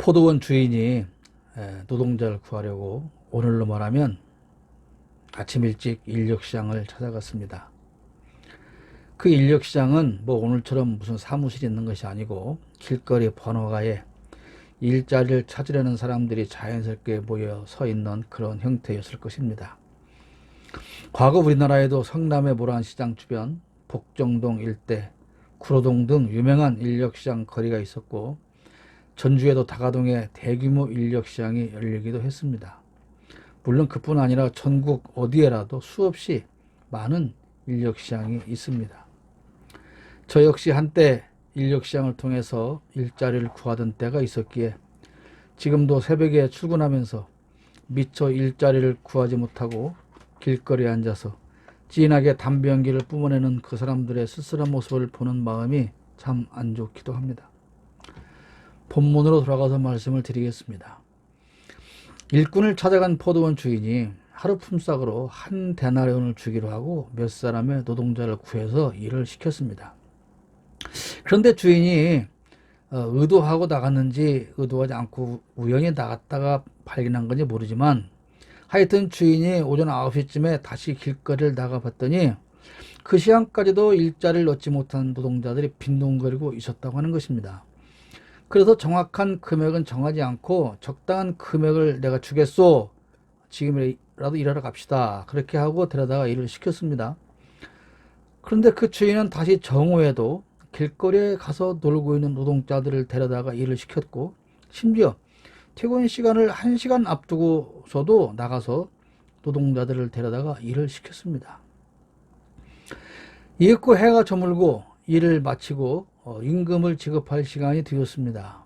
포도원 주인이 노동자를 구하려고 오늘로 말하면 아침 일찍 인력시장을 찾아갔습니다. 그 인력시장은 뭐 오늘처럼 무슨 사무실이 있는 것이 아니고 길거리 번화가에 일자리를 찾으려는 사람들이 자연스럽게 모여 서 있는 그런 형태였을 것입니다. 과거 우리나라에도 성남의 모란시장 주변, 복정동 일대, 구로동 등 유명한 인력시장 거리가 있었고 전주에도 다가동에 대규모 인력시장이 열리기도 했습니다. 물론 그뿐 아니라 전국 어디에라도 수없이 많은 인력시장이 있습니다. 저 역시 한때 인력시장을 통해서 일자리를 구하던 때가 있었기에 지금도 새벽에 출근하면서 미처 일자리를 구하지 못하고 길거리에 앉아서 진하게 담배 연기를 뿜어내는 그 사람들의 쓸쓸한 모습을 보는 마음이 참 안 좋기도 합니다. 본문으로 돌아가서 말씀을 드리겠습니다. 일꾼을 찾아간 포도원 주인이 하루 품삯으로 한 데나리온을 주기로 하고 몇 사람의 노동자를 구해서 일을 시켰습니다. 그런데 주인이 의도하고 나갔는지 의도하지 않고 우연히 나갔다가 발견한 건지 모르지만 하여튼 주인이 오전 9시쯤에 다시 길거리를 나가봤더니 그 시간까지도 일자리를 얻지 못한 노동자들이 빈둥거리고 있었다고 하는 것입니다. 그래서 정확한 금액은 정하지 않고 적당한 금액을 내가 주겠소, 지금이라도 일하러 갑시다, 그렇게 하고 데려다가 일을 시켰습니다. 그런데 그 주인은 다시 정오에도 길거리에 가서 놀고 있는 노동자들을 데려다가 일을 시켰고 심지어 퇴근 시간을 1시간 앞두고서도 나가서 노동자들을 데려다가 일을 시켰습니다. 이윽고 해가 저물고 일을 마치고 임금을 지급할 시간이 되었습니다.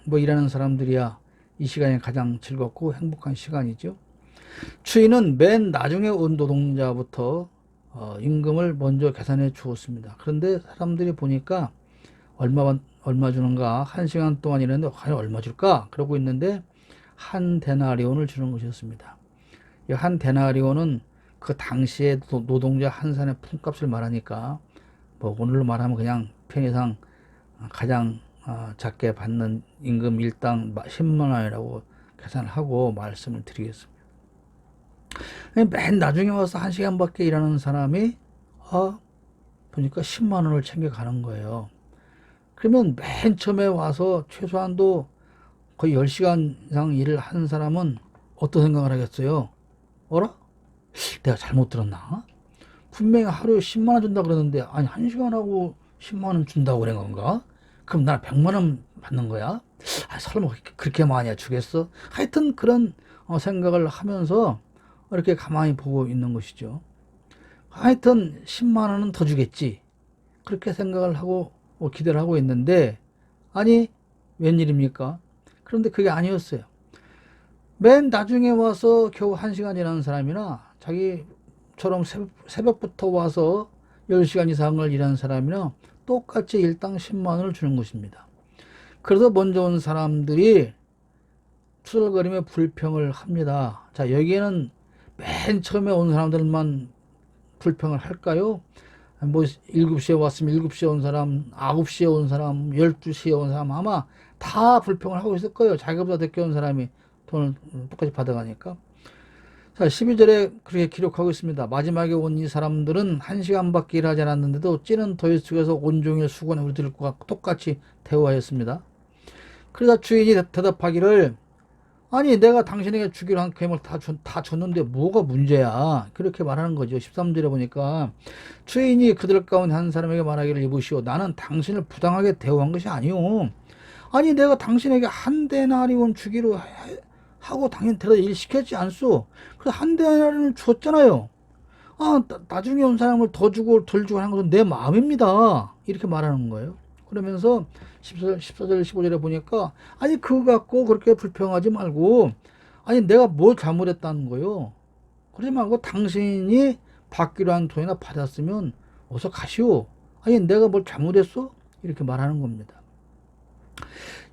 뭐 일하는 사람들이야 이 시간이 가장 즐겁고 행복한 시간이죠. 주인은 맨 나중에 온 노동자부터 임금을 먼저 계산해 주었습니다. 그런데 사람들이 보니까 얼마 주는가, 1시간 동안 일했는데 과연 얼마 줄까? 그러고 있는데 한 데나리온을 주는 것이었습니다. 이 한 데나리온은 그 당시에 노동자 한 산의 품값을 말하니까 뭐 오늘로 말하면 그냥 편의상 가장 작게 받는 임금 일당 10만 원이라고 계산을 하고 말씀을 드리겠습니다. 맨 나중에 와서 1시간밖에 일하는 사람이 보니까 10만 원을 챙겨가는 거예요. 그러면 맨 처음에 와서 최소한도 거의 10시간 이상 일을 한 사람은 어떤 생각을 하겠어요? 어라? 내가 잘못 들었나? 분명히 하루에 10만 원 준다 그러는데 아니 1시간 하고 10만 원 준다고 그런 건가? 그럼 나 100만 원 받는 거야? 설마 그렇게 많이 주겠어? 하여튼 그런 생각을 하면서 이렇게 가만히 보고 있는 것이죠. 하여튼 10만 원은 더 주겠지, 그렇게 생각을 하고 기대를 하고 있는데 아니 웬일입니까? 그런데 그게 아니었어요. 맨 나중에 와서 겨우 1시간 일하는 사람이나 자기처럼 새벽부터 와서 10시간 이상을 일하는 사람이나 똑같이 일당 10만 원을 주는 것입니다. 그래서 먼저 온 사람들이 투덜거리며 불평을 합니다. 자, 여기에는 맨 처음에 온 사람들만 불평을 할까요? 뭐 7시에 왔으면 7시에 온 사람, 9시에 온 사람, 12시에 온 사람 아마 다 불평을 하고 있을 거예요. 자기보다 늦게 온 사람이 돈을 똑같이 받아가니까. 자, 12절에 그렇게 기록하고 있습니다. 마지막에 온 이 사람들은 1시간밖에 일하지 않았는데도 찌는 더위 속에서 온종일 수고한 우리들과 똑같이 대우하였습니다. 그러자 주인이 대답하기를 아니 내가 당신에게 주기로 한 금액을 다 줬는데 뭐가 문제야, 그렇게 말하는 거죠. 13절에 보니까 주인이 그들 가운데 한 사람에게 말하기를 이보시오, 나는 당신을 부당하게 대우한 것이 아니오. 아니 내가 당신에게 한 데나리온 주기로 하고 당신 데려다 일 시켰지 않소. 그래서 한 데나리온을 줬잖아요. 나중에 온 사람을 더 주고 덜 주고 하는 것은 내 마음입니다, 이렇게 말하는 거예요. 그러면서 14절 15절에 보니까 아니 그거 갖고 그렇게 불평하지 말고 아니 내가 뭘 잘못했다는 거요. 그러지 말고 당신이 받기로 한 돈이나 받았으면 어서 가시오. 아니 내가 뭘 잘못했어? 이렇게 말하는 겁니다.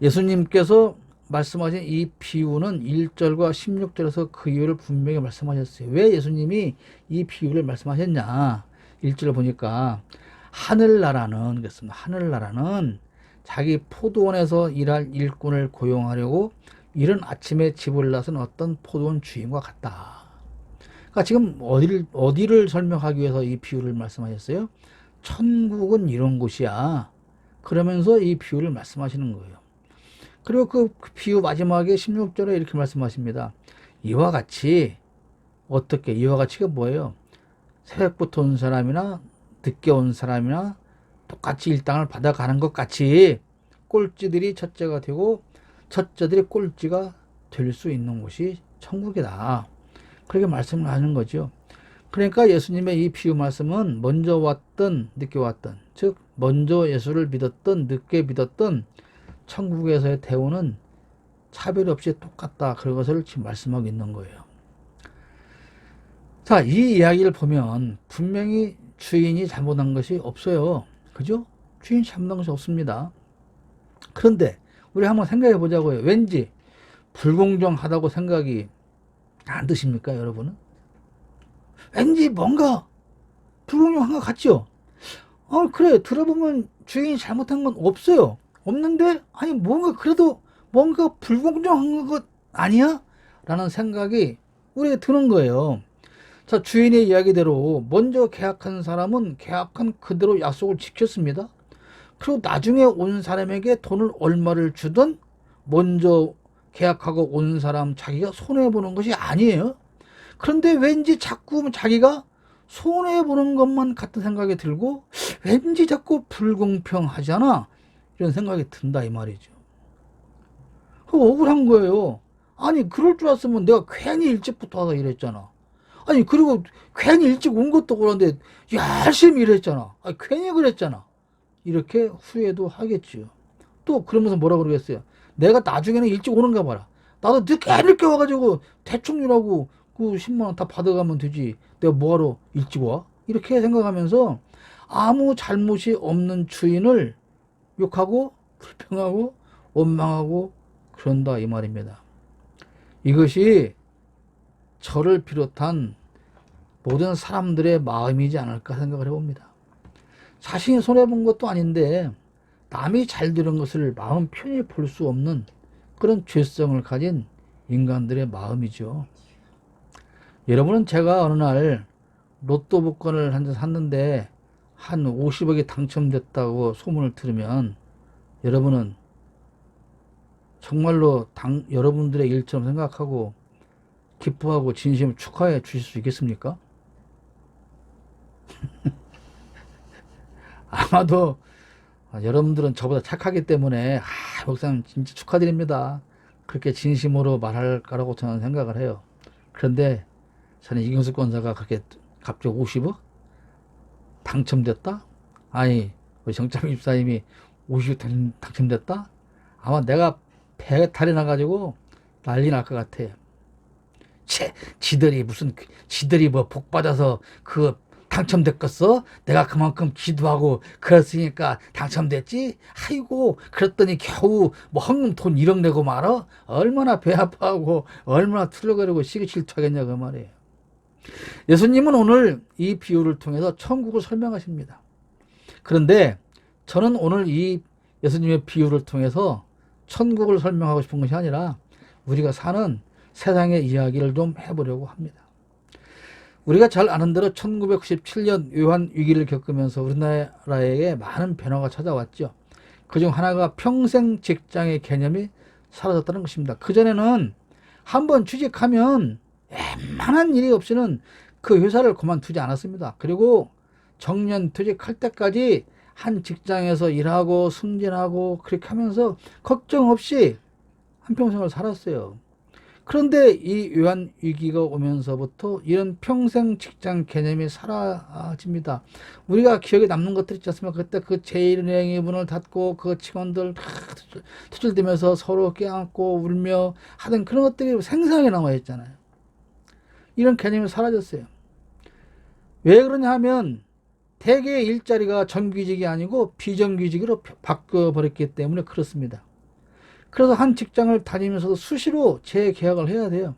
예수님께서 말씀하신 이 비유는 1절과 16절에서 그 이유를 분명히 말씀하셨어요. 왜 예수님이 이 비유를 말씀하셨냐? 1절을 보니까 하늘나라는 그랬습니다. 하늘나라는 자기 포도원에서 일할 일꾼을 고용하려고 이른 아침에 집을 나선 어떤 포도원 주인과 같다. 그러니까 지금 어디를 설명하기 위해서 이 비유를 말씀하셨어요? 천국은 이런 곳이야. 그러면서 이 비유를 말씀하시는 거예요. 그리고 그 비유 마지막에 16절에 이렇게 말씀하십니다. 이와 같이, 어떻게, 이와 같이가 뭐예요? 새벽부터 온 사람이나 늦게 온 사람이나 똑같이 일당을 받아가는 것 같이 꼴찌들이 첫째가 되고 첫째들이 꼴찌가 될 수 있는 곳이 천국이다. 그렇게 말씀을 하는 거죠. 그러니까 예수님의 이 비유 말씀은 먼저 왔든 늦게 왔든, 즉 먼저 예수를 믿었든 늦게 믿었든 천국에서의 대우는 차별 없이 똑같다. 그것을 지금 말씀하고 있는 거예요. 자, 이 이야기를 보면 분명히 주인이 잘못한 것이 없어요. 그죠? 주인이 잘못한 것이 없습니다. 그런데 우리 한번 생각해 보자고요. 왠지 불공정하다고 생각이 안 드십니까, 여러분은? 왠지 뭔가 불공정한 것 같죠? 그래, 들어보면 주인이 잘못한 건 없어요. 없는데, 아니, 뭔가 그래도 뭔가 불공정한 것 아니야? 라는 생각이 우리에게 드는 거예요. 자, 주인의 이야기대로 먼저 계약한 사람은 계약한 그대로 약속을 지켰습니다. 그리고 나중에 온 사람에게 돈을 얼마를 주든 먼저 계약하고 온 사람 자기가 손해보는 것이 아니에요. 그런데 왠지 자꾸 자기가 손해보는 것만 같은 생각이 들고 왠지 자꾸 불공평하잖아, 이런 생각이 든다 이 말이죠. 억울한 거예요. 아니, 그럴 줄 알았으면 내가 괜히 일찍부터 와서 일했잖아. 아니, 그리고 괜히 일찍 온 것도 그런데 열심히 일했잖아. 아니, 괜히 그랬잖아. 이렇게 후회도 하겠지요. 또 그러면서 뭐라 그러겠어요? 내가 나중에는 일찍 오는가 봐라. 나도 늦게 와가지고 대충 일하고 그 10만 원 다 받아가면 되지. 내가 뭐하러 일찍 와? 이렇게 생각하면서 아무 잘못이 없는 주인을 욕하고 불평하고 원망하고 그런다 이 말입니다. 이것이 저를 비롯한 모든 사람들의 마음이지 않을까 생각을 해봅니다. 자신이 손해본 것도 아닌데 남이 잘 되는 것을 마음 편히 볼 수 없는 그런 죄성을 가진 인간들의 마음이죠. 여러분은 제가 어느 날 로또 복권을 한 장 샀는데 한 50억이 당첨됐다고 소문을 들으면 여러분은 정말로 여러분들의 일처럼 생각하고 기뻐하고 진심을 축하해 주실 수 있겠습니까? 아마도 여러분들은 저보다 착하기 때문에 목사님 진짜 축하드립니다, 그렇게 진심으로 말할 거라고 저는 생각을 해요. 그런데 저는 이경수 권사가 그렇게 갑자기 50억 당첨됐다? 아니, 우리 정참 집사님이 50억 당첨됐다? 아마 내가 배탈이 나가지고 난리 날 것 같아. 지들이 뭐 복 받아서 그 당첨됐겠어? 내가 그만큼 기도하고 그랬으니까 당첨됐지? 아이고, 그랬더니 겨우 뭐 헌금 돈 1억 내고 말어? 얼마나 배 아파하고 얼마나 틀려거리고 시기 질투하겠냐 그 말이에요. 예수님은 오늘 이 비유를 통해서 천국을 설명하십니다. 그런데 저는 오늘 이 예수님의 비유를 통해서 천국을 설명하고 싶은 것이 아니라 우리가 사는 세상의 이야기를 좀 해보려고 합니다. 우리가 잘 아는 대로 1997년 외환 위기를 겪으면서 우리나라에게 많은 변화가 찾아왔죠. 그중 하나가 평생 직장의 개념이 사라졌다는 것입니다. 그전에는 한번 취직하면 웬만한 일이 없이는 그 회사를 그만두지 않았습니다. 그리고 정년 퇴직할 때까지 한 직장에서 일하고 승진하고 그렇게 하면서 걱정 없이 한평생을 살았어요. 그런데 이 외환 위기가 오면서부터 이런 평생 직장 개념이 사라집니다. 우리가 기억에 남는 것들 있지 않습니까? 그때 그 제1은행이 문을 닫고 그 직원들 다 투출되면서 서로 껴안고 울며 하던 그런 것들이 생생하게 남아 있잖아요. 이런 개념이 사라졌어요. 왜 그러냐 하면 대개의 일자리가 정규직이 아니고 비정규직으로 바뀌어버렸기 때문에 그렇습니다. 그래서 한 직장을 다니면서도 수시로 재계약을 해야 돼요.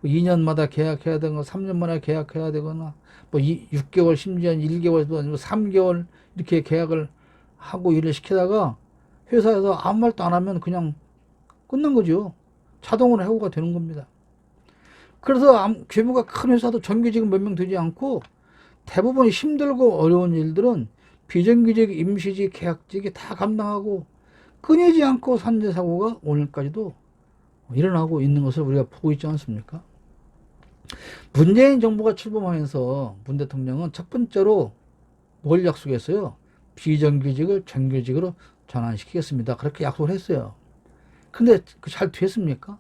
2년마다 계약해야 되거나 3년마다 계약해야 되거나 뭐 6개월 심지어 1개월 3개월 이렇게 계약을 하고 일을 시키다가 회사에서 아무 말도 안 하면 그냥 끝난 거죠. 자동으로 해고가 되는 겁니다. 그래서 규모가 큰 회사도 정규직은 몇 명 되지 않고 대부분 힘들고 어려운 일들은 비정규직, 임시직, 계약직이 다 감당하고 끊이지 않고 산재 사고가 오늘까지도 일어나고 있는 것을 우리가 보고 있지 않습니까? 문재인 정부가 출범하면서 문 대통령은 첫 번째로 뭘 약속했어요? 비정규직을 정규직으로 전환시키겠습니다. 그렇게 약속을 했어요. 근데 잘 됐습니까?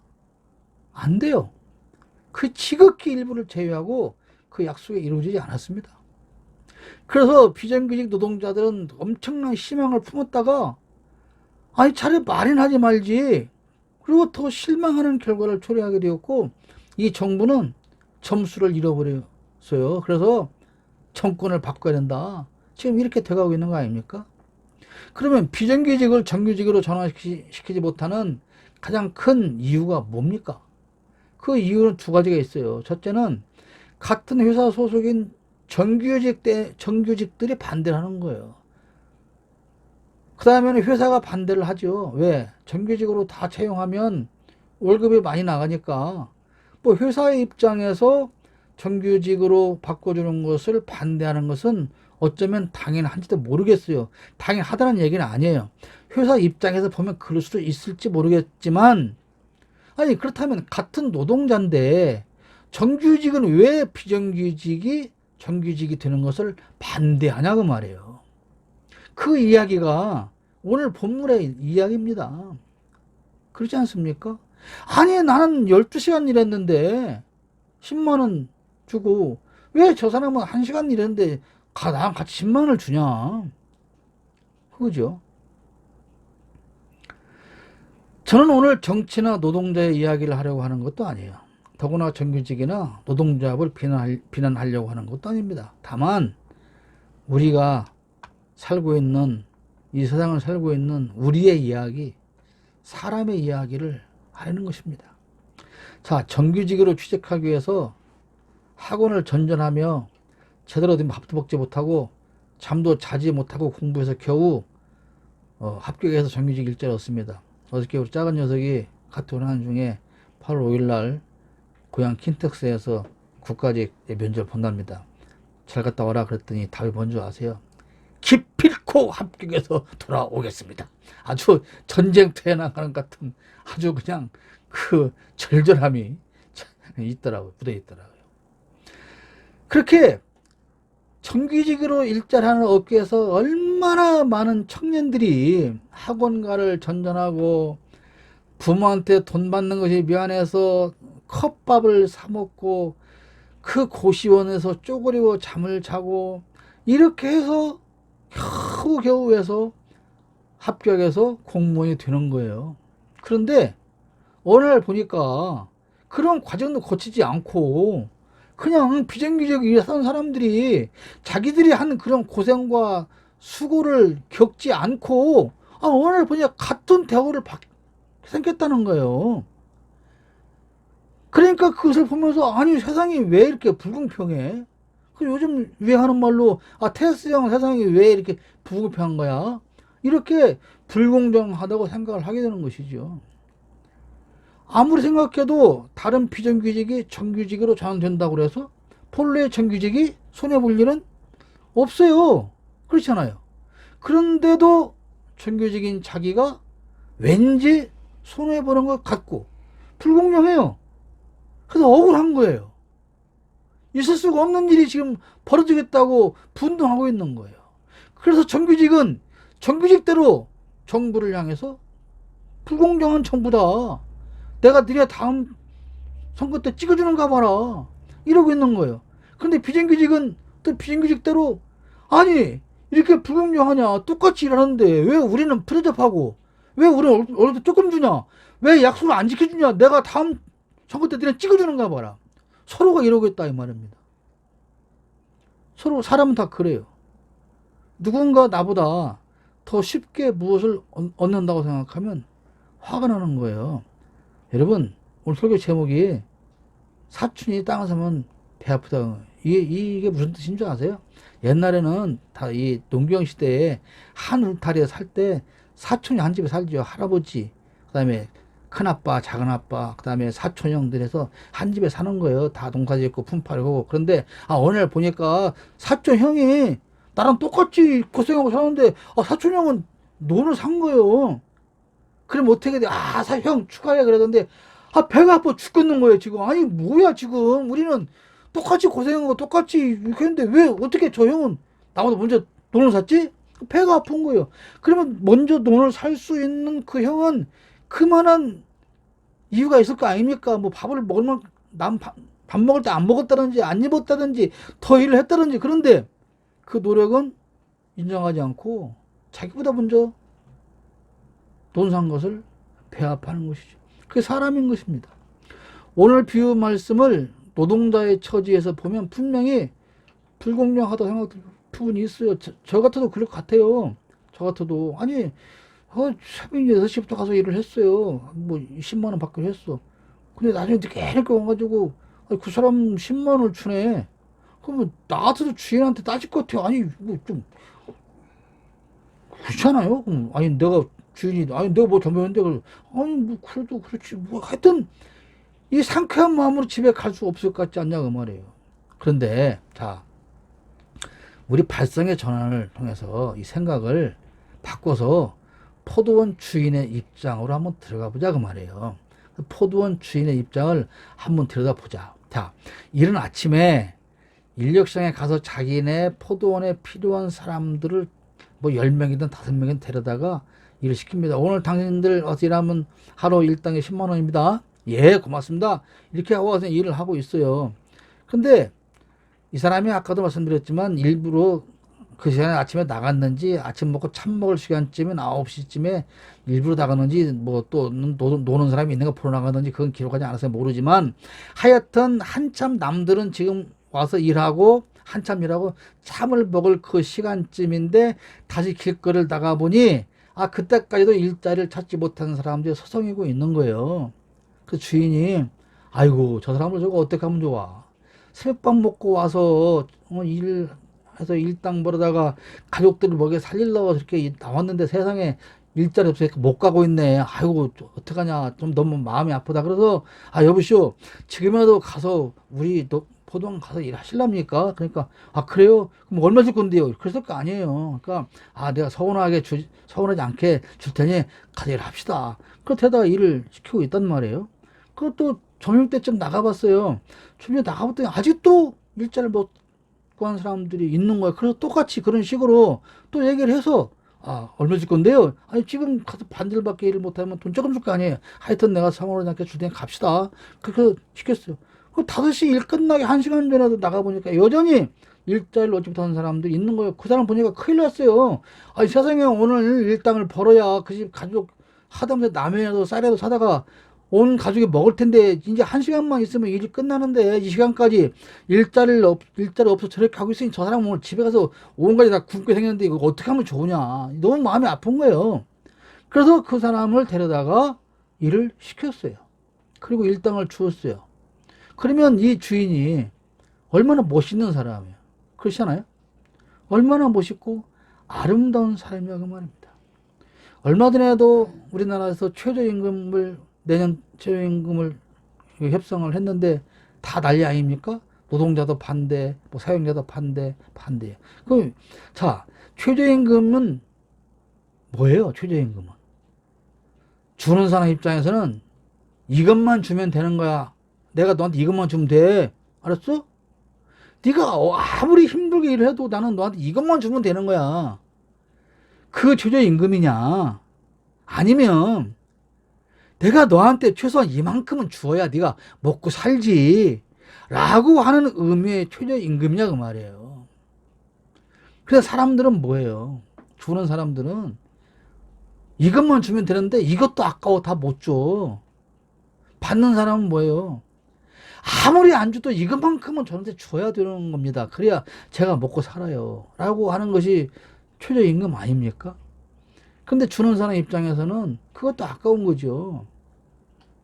안 돼요. 그 지극히 일부를 제외하고 그 약속이 이루어지지 않았습니다. 그래서 비정규직 노동자들은 엄청난 희망을 품었다가 아니 차라리 말이나 하지 말지, 그리고 더 실망하는 결과를 초래하게 되었고 이 정부는 점수를 잃어버렸어요. 그래서 정권을 바꿔야 된다. 지금 이렇게 돼가고 있는 거 아닙니까? 그러면 비정규직을 정규직으로 전환시키지 못하는 가장 큰 이유가 뭡니까? 그 이유는 두 가지가 있어요. 첫째는 같은 회사 소속인 정규직들이 반대를 하는 거예요. 그 다음에는 회사가 반대를 하죠. 왜? 정규직으로 다 채용하면 월급이 많이 나가니까. 뭐 회사의 입장에서 정규직으로 바꿔주는 것을 반대하는 것은 어쩌면 당연한지도 모르겠어요. 당연하다는 얘기는 아니에요. 회사 입장에서 보면 그럴 수도 있을지 모르겠지만, 아니 그렇다면 같은 노동자인데 정규직은 왜 비정규직이 정규직이 되는 것을 반대하냐 그 말이에요. 그 이야기가 오늘 본문의 이야기입니다. 그렇지 않습니까? 아니 나는 12시간 일했는데 10만원 주고 왜 저 사람은 1시간 일했는데 나랑 같이 10만원을 주냐. 그거죠. 저는 오늘 정치나 노동자의 이야기를 하려고 하는 것도 아니에요. 더구나 정규직이나 노동조합을 비난하려고 하는 것도 아닙니다. 다만 우리가 살고 있는 이 세상을 살고 있는 우리의 이야기, 사람의 이야기를 하려는 것입니다. 자, 정규직으로 취직하기 위해서 학원을 전전하며 제대로 된 밥도 먹지 못하고 잠도 자지 못하고 공부해서 겨우 합격해서 정규직 일자를 얻습니다. 어저께 우리 작은 녀석이 카톡을 하는 중에 8월 5일날 고향 킨텍스에서 국가직 면접을 본답니다. 잘 갔다 와라 그랬더니 답이 뭔지 아세요? 기필코 합격해서 돌아오겠습니다. 아주 전쟁터에 나가는 같은 아주 그냥 그 절절함이 있더라고요. 묻어 있더라고요. 그렇게 정규직으로 일자리 하는 업계에서 얼마나 많은 청년들이 학원가를 전전하고 부모한테 돈 받는 것이 미안해서 컵밥을 사 먹고 그 고시원에서 쪼그리고 잠을 자고 이렇게 해서 겨우 해서 합격해서 공무원이 되는 거예요. 그런데 어느 날 보니까 그런 과정도 거치지 않고 그냥 비정규직 일하는 사람들이 자기들이 하는 그런 고생과 수고를 겪지 않고 어느 날 보니까 같은 대우를 생겼다는 거예요. 그러니까 그것을 보면서 아니 세상이 왜 이렇게 불공평해? 요즘 유행하는 말로 테스형 세상이 왜 이렇게 불공평한 거야? 이렇게 불공정하다고 생각을 하게 되는 것이죠. 아무리 생각해도 다른 비정규직이 정규직으로 전환된다고 해서 본래의 정규직이 손해볼 일은 없어요. 그렇잖아요. 그런데도 정규직인 자기가 왠지 손해보는 것 같고 불공정해요. 그래서 억울한 거예요. 있을 수가 없는 일이 지금 벌어지겠다고 분노하고 있는 거예요. 그래서 정규직은 정규직대로 정부를 향해서 불공정한 정부다. 내가 니네 다음 선거 때 찍어주는가 봐라. 이러고 있는 거예요. 그런데 비정규직은 또 비정규직대로 아니 이렇게 불공정하냐. 똑같이 일하는데 왜 우리는 프레접하고 왜 우리는 월급 조금 주냐. 왜 약속을 안 지켜주냐. 내가 다음 선거 때 니네 찍어주는가 봐라. 서로가 이러고 있다 이 말입니다. 서로 사람은 다 그래요. 누군가 나보다 더 쉽게 무엇을 얻는다고 생각하면 화가 나는 거예요. 여러분 오늘 설교 제목이 사촌이 땅을 사면 배 아프다. 이게 무슨 뜻인 줄 아세요? 옛날에는 다 이 농경 시대에 한 울타리에 살 때 사촌이 한 집에 살죠. 할아버지, 그 다음에 큰아빠, 작은아빠, 그 다음에 사촌 형들 해서 한 집에 사는 거예요. 다 농사 짓고 품팔고. 그런데, 어느 날 보니까 사촌 형이 나랑 똑같이 고생하고 사는데, 사촌 형은 논을 산 거예요. 그럼 어떻게 돼? 형 축하해. 그러던데, 배가 아파 죽겠는 거예요, 지금. 아니, 뭐야, 지금. 우리는 똑같이 고생하고 똑같이 이렇게 했는데, 왜, 어떻게 저 형은 나보다 먼저 돈을 샀지? 배가 아픈 거예요. 그러면 먼저 돈을 살 수 있는 그 형은 그만한 이유가 있을 거 아닙니까? 뭐 밥을 먹으면, 밥 먹을 때 안 먹었다든지, 안 입었다든지, 더 일을 했다든지. 그런데 그 노력은 인정하지 않고 자기보다 먼저 돈 산 것을 배합하는 것이죠. 그게 사람인 것입니다. 오늘 비유 말씀을 노동자의 처지에서 보면 분명히 불공정하다 생각될 부분이 있어요. 저 같아도 그럴 것 같아요. 저 같아도. 아니, 새벽 6시부터 가서 일을 했어요. 뭐 10만 원 받기로 했어. 근데 나중에 늦게 와가지고 그 사람 10만 원을 주네. 그러면 나 같아도 주인한테 따질 것 같아요. 아니, 뭐 좀 그렇잖아요. 아니, 내가 뭐 잘못했는데, 아니, 뭐, 그래도 그렇지. 뭐, 하여튼, 이 상쾌한 마음으로 집에 갈 수 없을 것 같지 않냐, 그 말이에요. 그런데, 자, 우리 발성의 전환을 통해서 이 생각을 바꿔서 포도원 주인의 입장으로 한번 들어가 보자, 그 말이에요. 포도원 주인의 입장을 한번 들여다보자. 자, 이른 아침에 인력시장에 가서 자기네 포도원에 필요한 사람들을 뭐 10명이든 5명이든 데려다가 일을 시킵니다. 오늘 당신들 어서 일하면 하루 일당에 10만 원입니다. 예, 고맙습니다. 이렇게 하고 와서 일을 하고 있어요. 근데 이 사람이 아까도 말씀드렸지만 일부러 그 시간에 아침에 나갔는지 아침 먹고 참 먹을 시간쯤인 9시쯤에 일부러 나갔는지 뭐 또 노는 사람이 있는 거 보러 나갔는지 그건 기록하지 않아서 모르지만 하여튼 한참 남들은 지금 와서 일하고 한참 일하고 참을 먹을 그 시간쯤인데 다시 길거리를 나가보니 그때까지도 일자리를 찾지 못한 사람들이 서성이고 있는 거예요. 그 주인이 아이고 저 사람을 저거 어떻게 하면 좋아. 새벽밥 먹고 와서 일해서 일당 벌어다가 가족들을 먹여 살리려고 이렇게 나왔는데 세상에 일자리 없으니까 못 가고 있네. 아이고 어떡하냐. 좀 너무 마음이 아프다. 그래서 여보시오 지금이라도 가서 우리 포도원 가서 일하실랍니까? 그러니까 그래요? 그럼 얼마 줄 건데요? 그랬을 거 아니에요. 그러니까 내가 서운하지 않게 줄 테니 가서 일합시다. 그렇게다가 일을 시키고 있단 말이에요. 그것도 점심때쯤 나가봤어요. 점심에 나가봤더니 아직도 일자리를 못 구한 사람들이 있는 거예요. 그래서 똑같이 그런 식으로 또 얘기를 해서 얼마 줄 건데요? 아니, 지금 가서 반절밖에 일을 못하면 돈 조금 줄 거 아니에요. 하여튼 내가 서운하지 않게 줄 테니 갑시다. 그렇게 시켰어요. 5시 일 끝나기 1시간 전에도 나가보니까 여전히 일자리를 얻지 못하는 사람들이 있는 거예요. 그 사람 보니까 큰일 났어요. 세상에 오늘 일당을 벌어야 그 집 가족 하다못해 라면이라도 쌀이라도 사다가 온 가족이 먹을 텐데 이제 1시간만 있으면 일이 끝나는데 이 시간까지 일자리 없어 저렇게 하고 있으니 저 사람 오늘 집에 가서 온 가지 다 굶게 생겼는데 이거 어떻게 하면 좋으냐. 너무 마음이 아픈 거예요. 그래서 그 사람을 데려다가 일을 시켰어요. 그리고 일당을 주었어요. 그러면 이 주인이 얼마나 멋있는 사람이에요. 그렇잖아요? 얼마나 멋있고 아름다운 사람이야 그 말입니다. 얼마 전에도 우리나라에서 내년 최저임금을 협상을 했는데 다 난리 아닙니까? 노동자도 반대, 뭐 사용자도 반대예요. 그럼 자, 최저임금은 뭐예요? 최저임금은 주는 사람 입장에서는 이것만 주면 되는 거야. 내가 너한테 이것만 주면 돼. 알았어? 네가 아무리 힘들게 일을 해도 나는 너한테 이것만 주면 되는 거야. 그 최저임금이냐? 아니면 내가 너한테 최소한 이만큼은 주어야 네가 먹고 살지. 라고 하는 의미의 최저임금이냐 그 말이에요. 그래서 사람들은 뭐예요? 주는 사람들은 이것만 주면 되는데 이것도 아까워 다 못 줘. 받는 사람은 뭐예요? 아무리 안 줘도 이것만큼은 저한테 줘야 되는 겁니다. 그래야 제가 먹고 살아요. 라고 하는 것이 최저임금 아닙니까? 근데 주는 사람 입장에서는 그것도 아까운 거죠.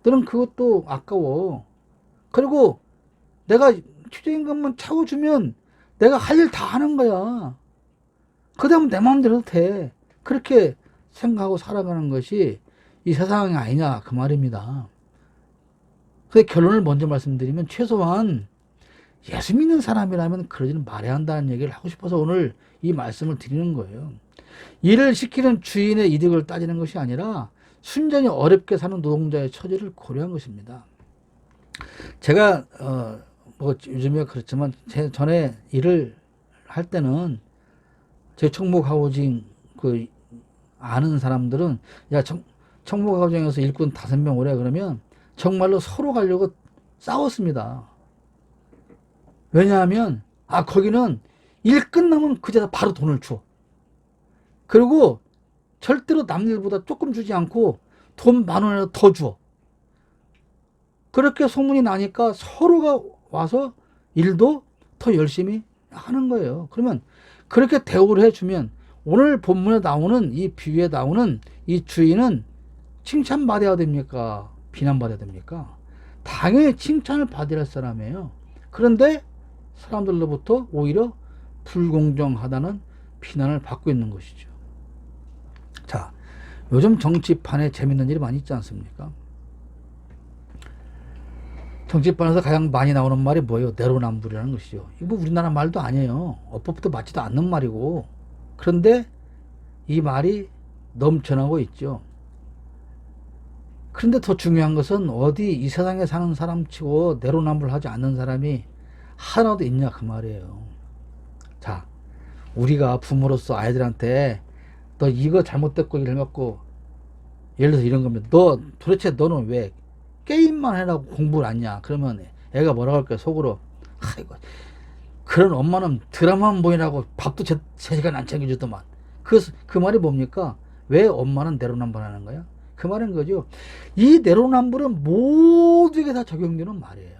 너는 그것도 아까워. 그리고 내가 최저임금만 채워주면 내가 할 일 다 하는 거야. 그 다음 내 마음대로 해도 돼. 그렇게 생각하고 살아가는 것이 이 세상이 아니냐 그 말입니다. 그 결론을 먼저 말씀드리면 최소한 예수 믿는 사람이라면 그러지는 말아야 한다는 얘기를 하고 싶어서 오늘 이 말씀을 드리는 거예요. 일을 시키는 주인의 이득을 따지는 것이 아니라 순전히 어렵게 사는 노동자의 처지를 고려한 것입니다. 제가 뭐 요즘에 그렇지만 제 전에 일을 할 때는 제 청목하우징 그 아는 사람들은 야 청목하우징에서 일꾼 5명 오래 그러면 정말로 서로 가려고 싸웠습니다. 왜냐하면 거기는 일 끝나면 그제서 바로 돈을 줘. 그리고 절대로 남일보다 조금 주지 않고 돈 10,000원이라도 더 줘. 그렇게 소문이 나니까 서로가 와서 일도 더 열심히 하는 거예요. 그러면 그렇게 대우를 해주면 오늘 본문에 나오는 이 비유에 나오는 이 주인은 칭찬받아야 됩니까? 비난받아야 됩니까? 당연히 칭찬을 받아야 할 사람이에요. 그런데 사람들로부터 오히려 불공정하다는 비난을 받고 있는 것이죠. 자, 요즘 정치판에 재밌는 일이 많이 있지 않습니까? 정치판에서 가장 많이 나오는 말이 뭐예요? 내로남불이라는 것이죠. 이거 뭐 우리나라 말도 아니에요. 어법도 맞지도 않는 말이고. 그런데 이 말이 넘쳐나고 있죠. 그런데 더 중요한 것은 어디 이 세상에 사는 사람치고 내로남불하지 않는 사람이 하나도 있냐 그 말이에요. 자, 우리가 부모로서 아이들한테 너 이거 잘못됐고 이래갖고 예를 들어서 이런 겁니다. 너 도대체 너는 왜 게임만 해라고 공부를 안 냐? 그러면 애가 뭐라고 할까요? 속으로 아이고 그런 엄마는 드라마만 보이라고 밥도 제 시간 안 챙겨주더만. 그 말이 뭡니까? 왜 엄마는 내로남불하는 거야? 그 말인 거죠. 이 내로남불은 모두에게 다 적용되는 말이에요.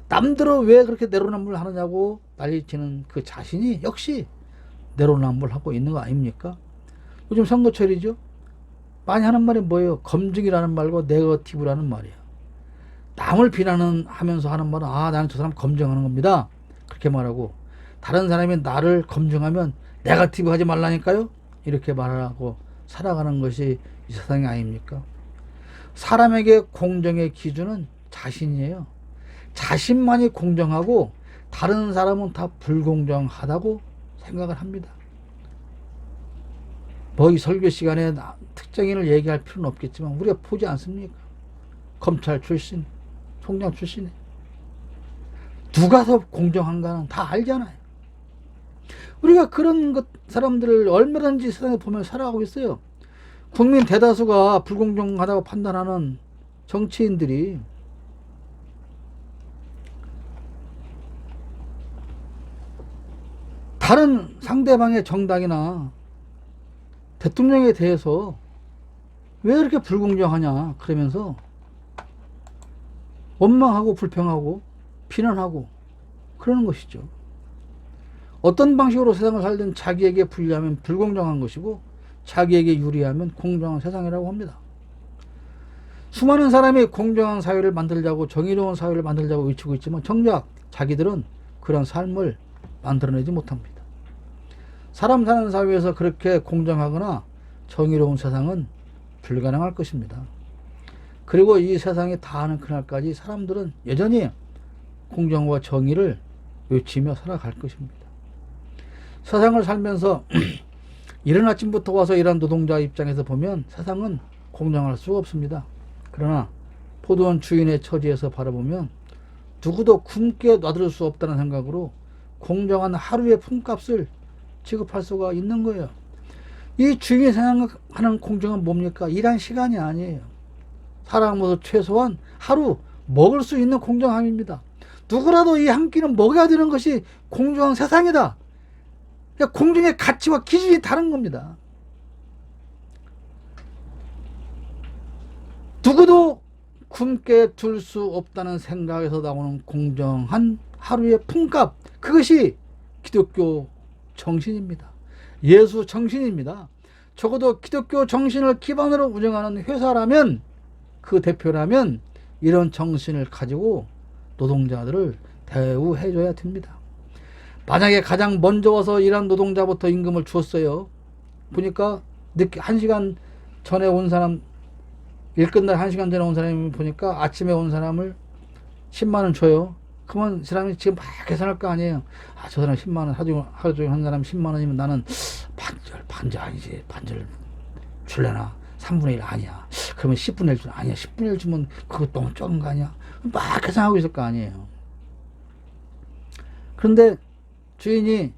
남들은 왜 그렇게 내로남불 하느냐고 난리치는 그 자신이 역시 내로남불하고 있는 거 아닙니까? 요즘 선거철이죠. 많이 하는 말이 뭐예요? 검증이라는 말과 네거티브라는 말이에요. 남을 비난하면서 하는 말은 나는 저 사람 검증하는 겁니다. 그렇게 말하고 다른 사람이 나를 검증하면 네거티브 하지 말라니까요. 이렇게 말하고 살아가는 것이 이 세상이 아닙니까? 사람에게 공정의 기준은 자신이에요. 자신만이 공정하고 다른 사람은 다 불공정하다고 생각을 합니다. 뭐 이 설교 시간에 특정인을 얘기할 필요는 없겠지만 우리가 보지 않습니까? 검찰 출신, 총장 출신에 누가 더 공정한가는 다 알잖아요. 우리가 그런 사람들을 얼마든지 세상에 보면 살아가고 있어요. 국민 대다수가 불공정하다고 판단하는 정치인들이 다른 상대방의 정당이나 대통령에 대해서 왜 이렇게 불공정하냐 그러면서 원망하고 불평하고 비난하고 그러는 것이죠. 어떤 방식으로 세상을 살든 자기에게 불리하면 불공정한 것이고 자기에게 유리하면 공정한 세상이라고 합니다. 수많은 사람이 공정한 사회를 만들자고 정의로운 사회를 만들자고 외치고 있지만 정작 자기들은 그런 삶을 만들어내지 못합니다. 사람 사는 사회에서 그렇게 공정하거나 정의로운 세상은 불가능할 것입니다. 그리고 이 세상이 다하는 그날까지 사람들은 여전히 공정과 정의를 외치며 살아갈 것입니다. 세상을 살면서 이른 아침부터 와서 일하는 노동자 입장에서 보면 세상은 공정할 수가 없습니다. 그러나 포도원 주인의 처지에서 바라보면 누구도 굶게 놔둘 수 없다는 생각으로 공정한 하루의 품값을 지급할 수가 있는 거예요. 이 주인이 생각하는 공정은 뭡니까? 일한 시간이 아니에요. 사람으로서 최소한 하루 먹을 수 있는 공정함입니다. 누구라도 이 한 끼는 먹어야 되는 것이 공정한 세상이다. 그러니까 공정의 가치와 기준이 다른 겁니다. 누구도 굶게 둘 수 없다는 생각에서 나오는 공정한 하루의 품값, 그것이 기독교 정신입니다. 예수 정신입니다. 적어도 기독교 정신을 기반으로 운영하는 회사라면, 그 대표라면 이런 정신을 가지고 노동자들을 대우해줘야 됩니다. 만약에 가장 먼저 와서 일한 노동자부터 임금을 주었어요. 보니까 늦게 1시간 전에 온 사람, 일 끝날 1시간 전에 온 사람이 보니까 아침에 온 사람을 10만 원 줘요. 그러면 그 사람이 지금 막 계산할 거 아니에요. 아, 저 사람 10만 원, 하루 종일 한 사람 10만 원이면 나는 반절 아니지. 반절 줄래나? 3분의 1 아니야. 그러면 10분의 1 줄 아니야. 10분의 1 주면 그거 너무 적은 거 아니야? 막 계산하고 있을 거 아니에요. 그런데 주인이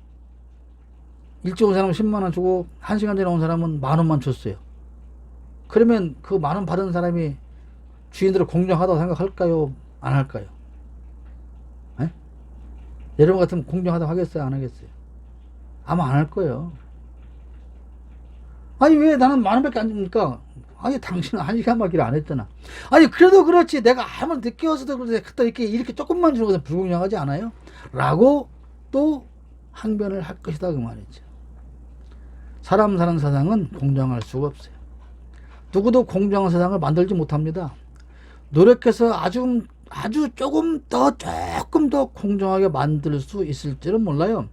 일찍 온 사람은 10만 원 주고 1시간 전에 온 사람은 10,000원만 줬어요. 그러면 그 10,000원 받은 사람이 주인들을 공정하다고 생각할까요? 안 할까요? 에? 여러분 같으면 공정하다고 하겠어요? 안 하겠어요? 아마 안 할 거예요. 아니, 왜 나는 10,000원밖에 안 줍니까? 아니, 당신은 1시간밖에 안 했잖아. 아니, 그래도 그렇지. 내가 아무리 늦게 와서도 그렇지. 그때 이렇게 조금만 주는 것은 불공정하지 않아요? 라고 또 항변을 할 것이다. 그 말이죠. 사람 사는 세상은 공정할 수가 없어요. 누구도 공정한 세상을 만들지 못합니다. 노력해서 아주 조금 더 공정하게 만들 수 있을지는 몰라요.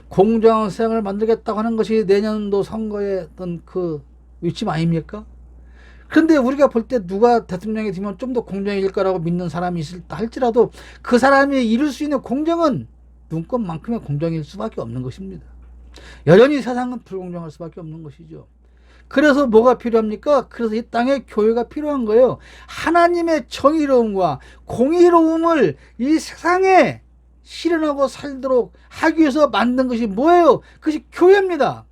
공정한 세상을 만들겠다고 하는 것이 내년도 선거의 어떤 그 위치 아닙니까? 그런데 우리가 볼 때 누가 대통령이 되면 좀 더 공정해질 거라고 믿는 사람이 있다 할지라도 그 사람이 이룰 수 있는 공정은 눈꽃만큼의 공정일 수밖에 없는 것입니다. 여전히 세상은 불공정할 수밖에 없는 것이죠. 그래서 뭐가 필요합니까? 그래서 이 땅에 교회가 필요한 거예요. 하나님의 정의로움과 공의로움을 이 세상에 실현하고 살도록 하기 위해서 만든 것이 뭐예요? 그것이 교회입니다.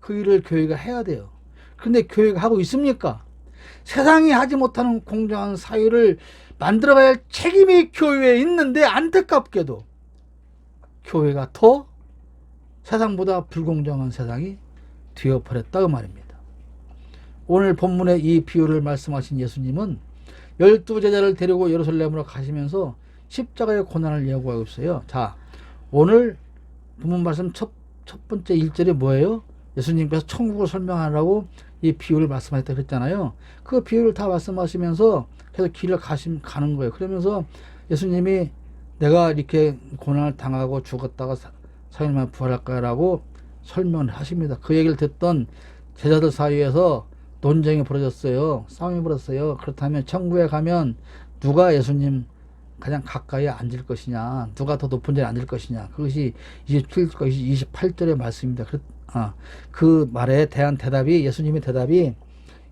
그 일을 교회가 해야 돼요. 그런데 교회가 하고 있습니까? 세상이 하지 못하는 공정한 사회를 만들어가야 할 책임이 교회에 있는데 안타깝게도 교회가 더 세상보다 불공정한 세상이 되어버렸다 그 말입니다. 오늘 본문의 이 비유를 말씀하신 예수님은 12제자를 데리고 예루살렘으로 가시면서 십자가의 고난을 예고하고 있어요. 자, 오늘 본문 말씀 첫 번째 1절이 뭐예요? 예수님께서 천국을 설명하라고 이 비유를 말씀하셨다 그랬잖아요. 그 비유를 다 말씀하시면서 계속 길을 가는 거예요. 그러면서 예수님이 내가 이렇게 고난을 당하고 죽었다가 3일 만에 부활할 거라고 설명을 하십니다. 그 얘기를 듣던 제자들 사이에서 논쟁이 벌어졌어요. 싸움이 벌어졌어요. 그렇다면 천국에 가면 누가 예수님 가장 가까이 앉을 것이냐, 누가 더 높은 자리에 앉을 것이냐, 그것이 28절의 말씀입니다. 그 말에 대한 대답이, 예수님의 대답이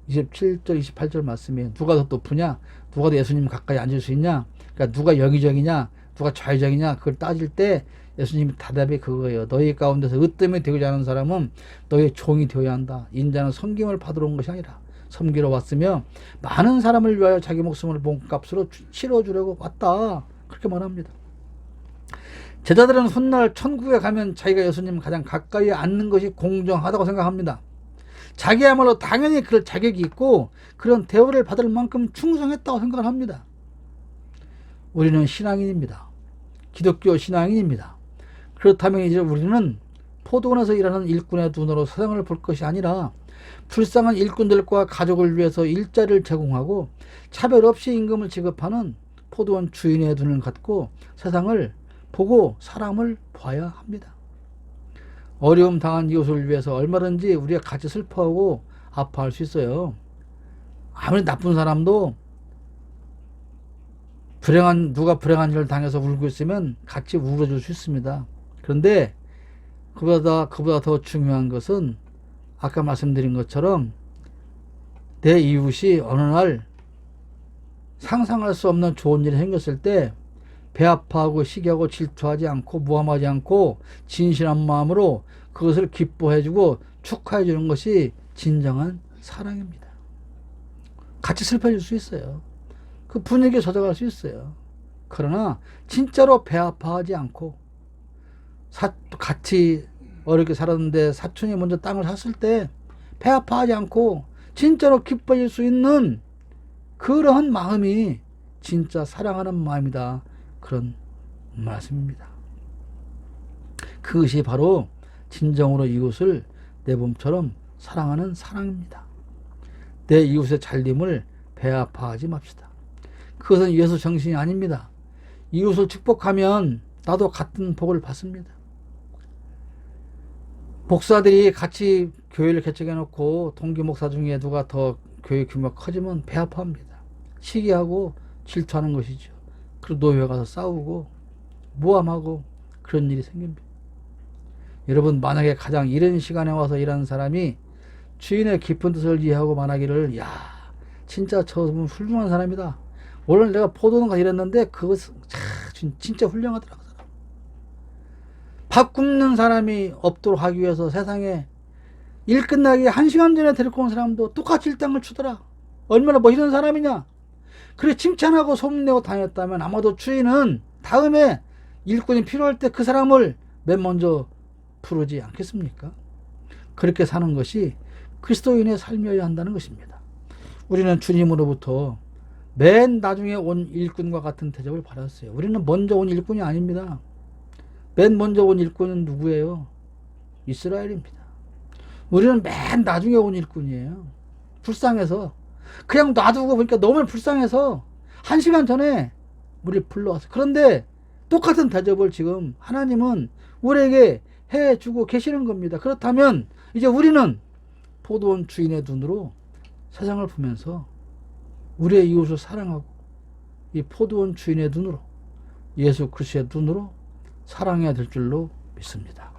27절 28절 말씀이에요. 누가 더 높으냐, 누가 더 예수님 가까이 앉을 수 있냐, 그러니까 누가 여기저기냐, 누가 좌회적이냐, 그걸 따질 때 예수님의 대답이 그거예요. 너희 가운데서 으뜸이 되고자 하는 사람은 너희의 종이 되어야 한다. 인자는 섬김을 받으러 온 것이 아니라 섬기러 왔으며 많은 사람을 위하여 자기 목숨을 몸값으로 치러주려고 왔다. 그렇게 말합니다. 제자들은 훗날 천국에 가면 자기가 예수님 가장 가까이 앉는 것이 공정하다고 생각합니다. 자기야말로 당연히 그럴 자격이 있고 그런 대우를 받을 만큼 충성했다고 생각을 합니다. 우리는 신앙인입니다. 기독교 신앙인입니다. 그렇다면 이제 우리는 포도원에서 일하는 일꾼의 눈으로 세상을 볼 것이 아니라 불쌍한 일꾼들과 가족을 위해서 일자리를 제공하고 차별 없이 임금을 지급하는 포도원 주인의 눈을 갖고 세상을 보고 사람을 봐야 합니다. 어려움 당한 이웃을 위해서 얼마든지 우리가 같이 슬퍼하고 아파할 수 있어요. 아무리 나쁜 사람도 누가 불행한 일을 당해서 울고 있으면 같이 울어줄 수 있습니다. 그런데 그보다 더 중요한 것은 아까 말씀드린 것처럼 내 이웃이 어느 날 상상할 수 없는 좋은 일이 생겼을 때 배 아파하고 시기하고 질투하지 않고 모함하지 않고 진실한 마음으로 그것을 기뻐해주고 축하해주는 것이 진정한 사랑입니다. 같이 슬퍼질 수 있어요. 그 분위기에 젖어갈 수 있어요. 그러나 진짜로 배 아파하지 않고 같이 어렵게 살았는데 사촌이 먼저 땅을 샀을 때 배 아파하지 않고 진짜로 기뻐질 수 있는 그러한 마음이 진짜 사랑하는 마음이다. 그런 말씀입니다. 그것이 바로 진정으로 이웃을 내 몸처럼 사랑하는 사랑입니다. 내 이웃의 잘림을 배 아파하지 맙시다. 그것은 예수 정신이 아닙니다. 이웃을 축복하면 나도 같은 복을 받습니다. 목사들이 같이 교회를 개척해 놓고 동기 목사 중에 누가 더 교회 규모가 커지면 배 아파합니다. 시기하고 질투하는 것이죠. 그리고 노회 가서 싸우고 모함하고 그런 일이 생깁니다. 여러분, 만약에 가장 이른 시간에 와서 일하는 사람이 주인의 깊은 뜻을 이해하고 말하기를, 야, 진짜 저분 훌륭한 사람이다. 오늘 내가 포도농가 일했는데 그거 진짜 훌륭하더라. 밥 굽는 사람이 없도록 하기 위해서 세상에 일 끝나기 1시간 전에 데리고 온 사람도 똑같이 일당을 주더라. 얼마나 멋있는 사람이냐. 그래 칭찬하고 소문내고 다녔다면 아마도 주인은 다음에 일꾼이 필요할 때 그 사람을 맨 먼저 부르지 않겠습니까? 그렇게 사는 것이 그리스도인의 삶이어야 한다는 것입니다. 우리는 주님으로부터 맨 나중에 온 일꾼과 같은 대접을 받았어요. 우리는 먼저 온 일꾼이 아닙니다. 맨 먼저 온 일꾼은 누구예요? 이스라엘입니다. 우리는 맨 나중에 온 일꾼이에요. 불쌍해서 그냥 놔두고 보니까 너무 불쌍해서 1시간 전에 우리를 불러왔어요. 그런데 똑같은 대접을 지금 하나님은 우리에게 해주고 계시는 겁니다. 그렇다면 이제 우리는 포도원 주인의 눈으로 세상을 보면서 우리의 이웃을 사랑하고 이 포도원 주인의 눈으로 예수 그리스도의 눈으로 사랑해야 될 줄로 믿습니다.